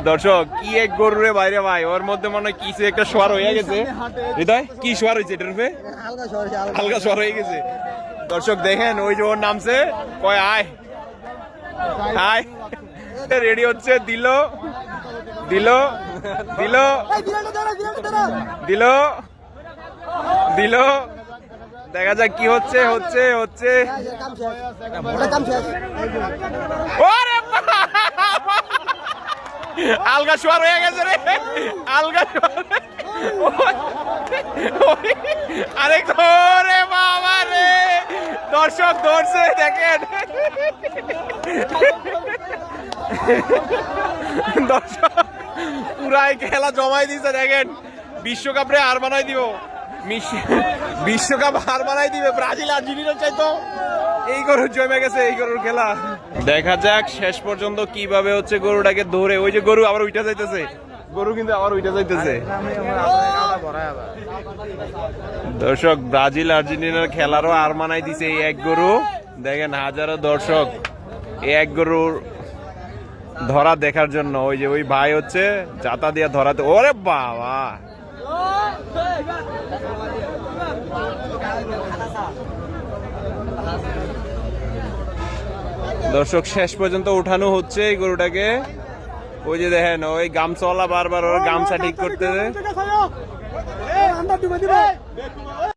দর্শক কি এক গরু রে বাইরে ভাই, ওর মধ্যে মনে হয় কিছু একটা সোয়ার হয়ে গেছে। হৃদয় কি সোয়ার হয়েছে এটার উপরে? হালকা সোয়ার হয়ে গেছে। দর্শক দেখেন ওই যে ওর নামছে, কয় আয় আয়, রেডি হচ্ছে। দিল দিল দিল দিল দিল, দেখা যাক কি হচ্ছে। হচ্ছে হচ্ছে আলগা শোয়ার হয়ে গেছে রে, আলগা আরে ধরে বাবা রে, দর্শক ধরছে দেখেন। দর্শক পুরাই খেলা জমাই দিছে দেখেন। বিশ্বকাপ রে হার বানাই দিব, বিশ্বকাপ হার বানাই দিবে ব্রাজিল আর্জেন্টিনা চাইতো। এই গরু জমে গেছে, এই গরুর খেলা। দেখা যাক শেষ পর্যন্ত কিভাবে হচ্ছে গরুটাকে ধরে। ওই যে গরু আবার উইটা যাইতেছে, গরু কিন্তু আবার উইটা যাইতেছে। দর্শক ব্রাজিল আর্জেন্টিনার খেলারও হার মানাই দিছে এই এক গরু। দেখেন হাজারো দর্শক এই এক গরুর ধরা দেখার জন্য। ওই যে ওই ভাই হচ্ছে জাতা দিয়ে ধরাতে। ওরে বাবা, দর্শক শেষ পর্যন্ত উঠানো হচ্ছে এই গরুটাকে। ওই যে দেখেন ওই গামছাওয়ালা বারবার ওর গামছা ঠিক করতেছে।